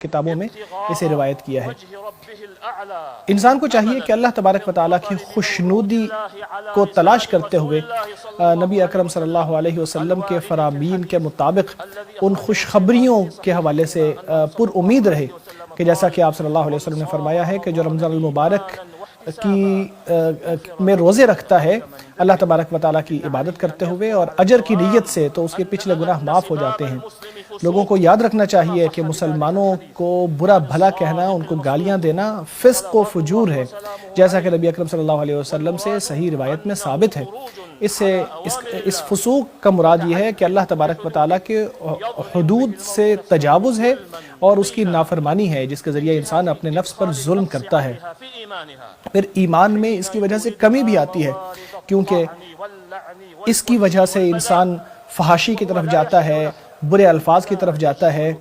کتابوں میں اسے روایت کیا ہے۔ انسان کو چاہیے کہ اللہ تبارک و تعالیٰ کی خوشنودی کو تلاش کرتے ہوئے نبی اکرم صلی اللہ علیہ وسلم کے فرامین کے مطابق ان خوشخبریوں کے حوالے سے پر امید رہے کہ جیسا کہ آپ صلی اللہ علیہ وسلم نے فرمایا ہے کہ جو رمضان المبارک میں روزے رکھتا ہے اللہ تبارک و تعالیٰ کی عبادت کرتے ہوئے اور اجر کی نیت سے، تو اس کے پچھلے گناہ معاف ہو جاتے ہیں۔ لوگوں کو یاد رکھنا چاہیے کہ مسلمانوں کو برا بھلا کہنا، ان کو گالیاں دینا فسق و فجور ہے، جیسا کہ نبی اکرم صلی اللہ علیہ وسلم سے صحیح روایت میں ثابت ہے۔ اس فسوق کا مراد یہ ہے کہ اللہ تبارک و تعالیٰ کے حدود سے تجاوز ہے اور اس کی نافرمانی ہے، جس کے ذریعے انسان اپنے نفس پر ظلم کرتا ہے۔ پھر ایمان میں اس کی وجہ سے کمی بھی آتی ہے، کیونکہ اس کی وجہ سے انسان فحاشی کی طرف جاتا ہے، برے الفاظ کی طرف جاتا ہے،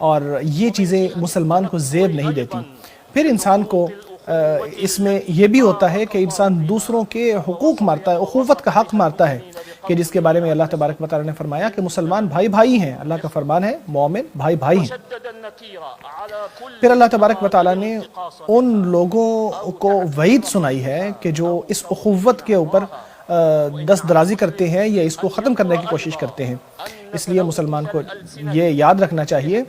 اور یہ چیزیں مسلمان کو زیب نہیں دیتی۔ پھر انسان کو اس میں یہ بھی ہوتا ہے کہ انسان دوسروں کے حقوق مارتا ہے، اخوت کا حق مارتا ہے، کہ جس کے بارے میں اللہ تبارک و تعالیٰ نے فرمایا کہ مسلمان بھائی بھائی ہیں، اللہ کا فرمان ہے مومن بھائی بھائی ہیں۔ پھر اللہ تبارک و تعالیٰ نے ان لوگوں کو وعید سنائی ہے کہ جو اس اخوت کے اوپر دست درازی کرتے ہیں یا اس کو ختم کرنے کی کوشش کرتے ہیں۔ اس لیے مسلمان کو یہ یاد رکھنا چاہیے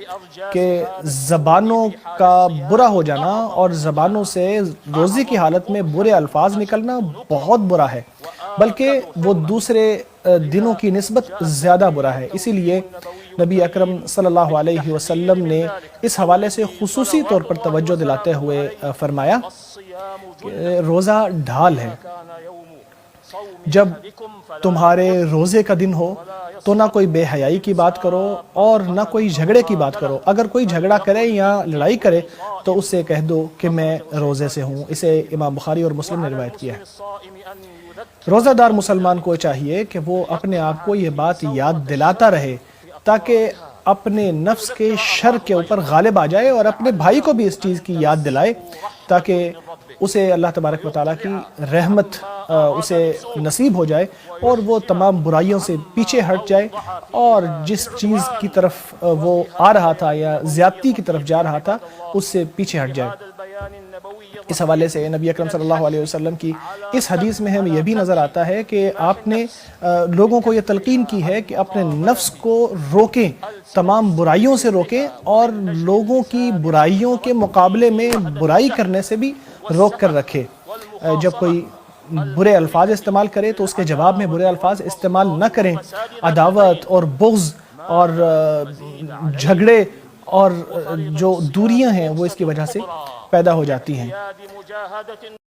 کہ زبانوں کا برا ہو جانا اور زبانوں سے روزی کی حالت میں برے الفاظ نکلنا بہت برا ہے، بلکہ وہ دوسرے دنوں کی نسبت زیادہ برا ہے۔ اسی لیے نبی اکرم صلی اللہ علیہ وسلم نے اس حوالے سے خصوصی طور پر توجہ دلاتے ہوئے فرمایا کہ روزہ ڈھال ہے، جب تمہارے روزے کا دن ہو تو نہ کوئی بے حیائی کی بات کرو اور نہ کوئی جھگڑے کی بات کرو۔ اگر کوئی جھگڑا کرے یا لڑائی کرے تو اس سے کہہ دو کہ میں روزے سے ہوں۔ اسے امام بخاری اور مسلم نے روایت کیا ہے۔ روزہ دار مسلمان کو چاہیے کہ وہ اپنے آپ کو یہ بات یاد دلاتا رہے تاکہ اپنے نفس کے شر کے اوپر غالب آ جائے، اور اپنے بھائی کو بھی اس چیز کی یاد دلائے تاکہ اسے اللہ تبارک و تعالیٰ کی رحمت اسے نصیب ہو جائے اور وہ تمام برائیوں سے پیچھے ہٹ جائے، اور جس چیز کی طرف وہ آ رہا تھا یا زیادتی کی طرف جا رہا تھا اس سے پیچھے ہٹ جائے۔ اس حوالے سے نبی اکرم صلی اللہ علیہ وسلم کی اس حدیث میں ہمیں یہ بھی نظر آتا ہے کہ آپ نے لوگوں کو یہ تلقین کی ہے کہ اپنے نفس کو روکیں، تمام برائیوں سے روکیں، اور لوگوں کی برائیوں کے مقابلے میں برائی کرنے سے بھی روک کر رکھے۔ جب کوئی برے الفاظ استعمال کرے تو اس کے جواب میں برے الفاظ استعمال نہ کریں۔ عداوت اور بغض اور جھگڑے اور جو دوریاں ہیں وہ اس کی وجہ سے پیدا ہو جاتی ہیں۔